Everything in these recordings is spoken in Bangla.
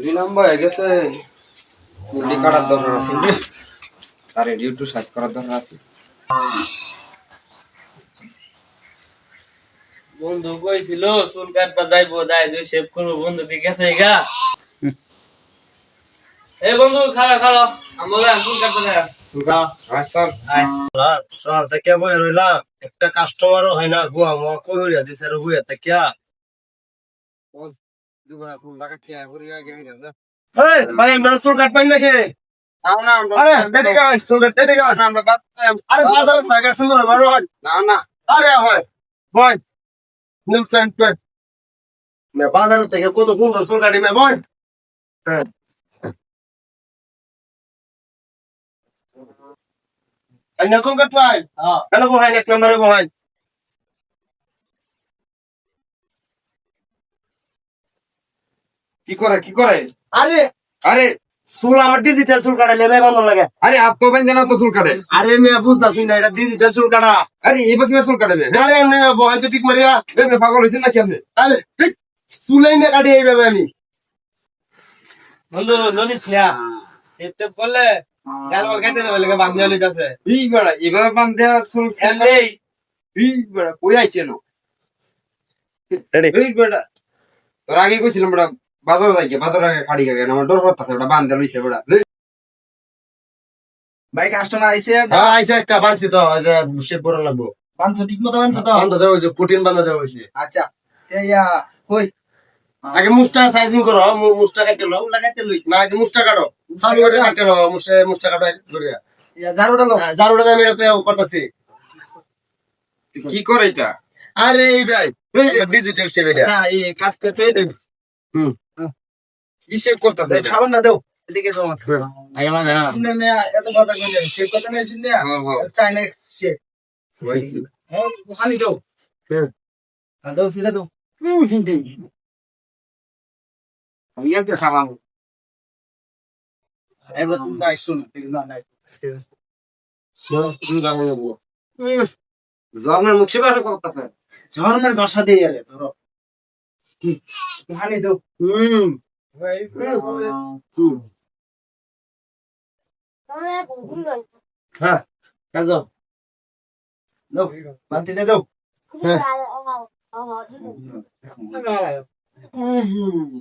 দুই নাম্বার হয়ে গেছে চুলটি কাটার দরকার আছে রে তার একটু সাইজ করার দরকার আছে বন্ধু কইছিল চুল কাটবা যাইবো যাই তুই শেভ করবো বন্ধু কি গেছে গা এ বন্ধু খারা খারা আমরা চুল কাটতে যায় চুল কাট চল সকাল থেকে বই রইলাম একটা কাস্টমারও হয় না গোয়া মোয়া কইরা দিছে রে বুয়া তে কিয়া দুবার চুল লাগা কি আর করি আগে হই না এই ভাই আমরা চুল কাটবাই না কে না আরে এদিকে আয় চুল কাট এদিকে আয় আমরা বাদ আরে বাজার জায়গা সুন্দর বড় হয় না আরে হয় বয় নীল প্যান্ট প্যান্ট মে বাজার থেকে কত সুন্দর চুল কাটি মে বয় হ্যাঁ আইনা চুল কাটবাই কেন বহাই এক নম্বরে বহাই কি করে আরে আরে চুল আমার ডিজিটাল চুল কাটালে ভাই ভালো লাগে আরে হাত তো বেঁধে না তো চুল কাটে আরে মেয়ে বুঝতাছি না এটা ডিজিটাল চুল কাটা আরে এবার কি চুল কাটে আরে এমনি বহাইছে ঠিক মারিয়া রে পাগল হইছেন নাকি আপনি আরে চুলাই না কাটি এইভাবে আমি বন্ধু ননিস না এতে বললে গাল বল কেটে দেবে লাগে বাংলা লিতাছে এই বড় এবার বান্ধে চুল এমনি এই বড় কই আইছে না রেডি এই বড় তোর আগে কইছিলাম বড় বাজার আগে খাড়ি গেছে আমার ডর করতেছে বড় বান্ধে লইছে বড় ভাই কাস্টমার আইছে হ্যাঁ আইসা একটা বানছি তো সে বড় লাগবো বান্ধ ঠিক মতো বান্ধ তো বান্ধা দেওয়া হয়েছে পুটিন বান্ধা দেওয়া হয়েছে আচ্ছা ইয়া কই আগে মুস্টা সাইজিং করো মুস্টা কাটতে লো লাগাইতে লই না আগে মুস্টা কাটো চালু করে কাটতে লো মুস্টা কাটো করে ইয়া জারুটা লো জারুটা আমি এটাতে করতেছি কি করে এটা আরে এই ভাই ডিজিটাল সেভ এটা না এই কাজটা তো এই হুম কি সেভ করতেছে এটা খাবার না দাও এদিকে যাও আগে না না না এত কথা কইলে সেভ করতে নাইছিস না চাইনা সেভ ওই হানি দাও দাও ফিরে দাও আমি এত খাওয়াম এবার তুমি নাই শুন না নাই জর্নাল মুখে বাসা করতেছে ঝর্ণার বাসা দিয়ে আরে ধরো হানি দাও হ্যাঁ কাজ দাও দাও বালতি দে দাও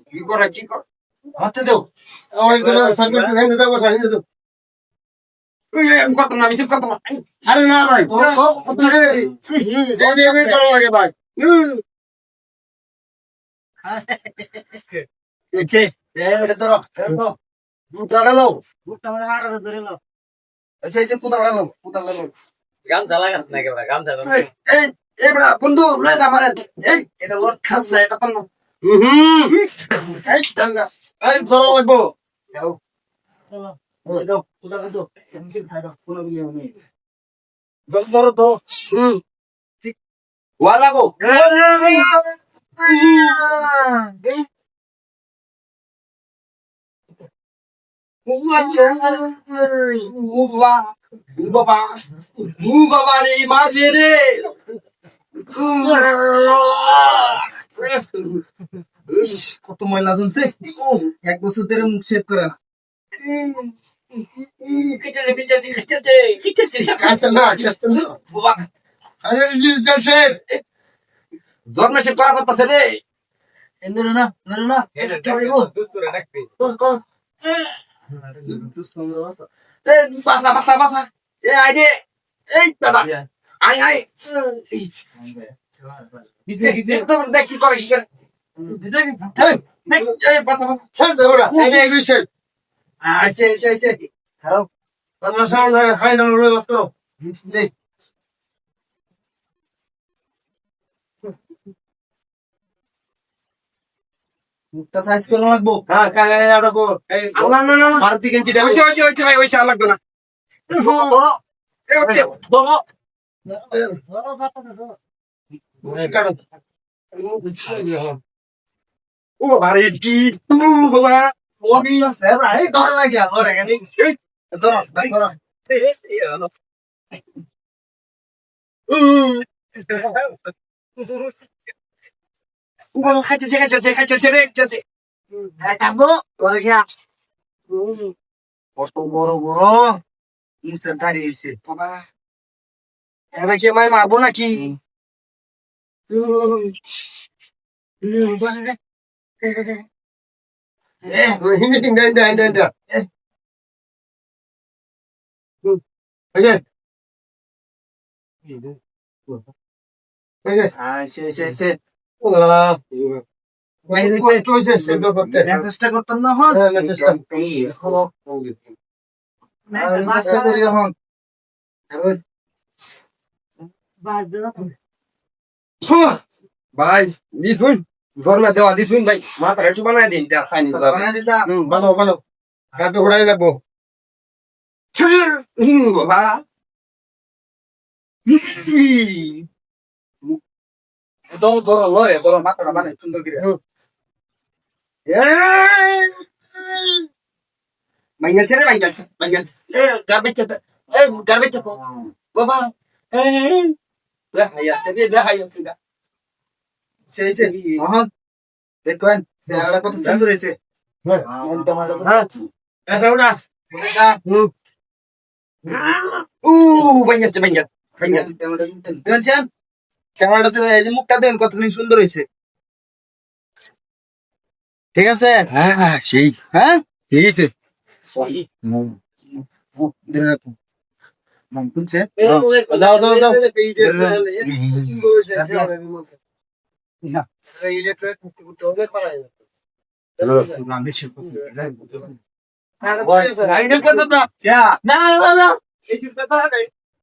কি করে হাতে দাও আমার দেবে সার্ভিস দেন দাও বসা হিন্দে দাও কত না মিশে কত না আরে না ভাই কত করে সেভ এভাবে করা লাগে ভাই এসে এটা ধরো বুটা লাও মুখটা আমাদের হাড় ধরে নাও আচ্ছা এসে কুদা লাও গামছা লাগাস না কেবল গামছা ধরে এই এই বড় বন্ধু লয়ে যা মারে এই এটা লোট খাচ্ছে এটা তো এই দাঙ্গা এই ধরো লাগবো দাও দাও কুদা দাও এমনি সাইড অফ কোন গিয়ে আমি ধরো তো ওয়ালা গো বাবা রে মা রে কত ময়লা জমছে এক বছর ধরে মুখ শেভ করে না কাছে না কাছে না আরে ডিজিটাল শেভ জন্মে সে করা করতেছে রে এন্দ্র না মেরো না এটা দুস্তরে ডাকতে কোন দুস্তর বাসা বাসা এ আইডে এই বাবা আই তো দেখ কি করে এই বাসা ছেড়ে দাও ওরা এই এগ্রিশন আইছে খারাপ আমরা সামনে খাই না লই বসতো নে মুখটা সাইজ করো লাগবো হ্যাঁ কাগে আড়বো এই না ভারতী গেঞ্জি দেব ওইছে ভাই ওইছে লাগবে না বলো ও ভারে টি তু বাবা ওবি সেরা এই ধর লাগিয়া ধরে গনি ধর ধর খাইতে রে কাটবো তোর খেয়া কত বড় বড় ইনসার দাঁড়িয়েছে বাবা এবার কি আমায় মারবো নাকি চেষ্টা করতাম না হন চেষ্টা করি এখন ভাই দিছুন গরমে দেওয়া দিছুন ভাই মাথার একটু বানাই দিন তার খাইনি ভালো ভালো কাটো ঘোড়াই লাগবো বাবা মাথাটা বানাই সুন্দর করে মাইনাছে রে মাইনাছে মাইনাছে গার্বেজ তো বাবা দেখাইছে দেখেন চেহারা কত সুন্দর হয়েছে মাইনাছে মাইনাছে দেখছেন ক্যামেরাটাতে এই যে মুখটা দেন কতখানি সুন্দর হয়েছে ঠিক আছে হ্যাঁ হ্যাঁ সেই হ্যাঁ ঠিক আছে দাও দাও দাও না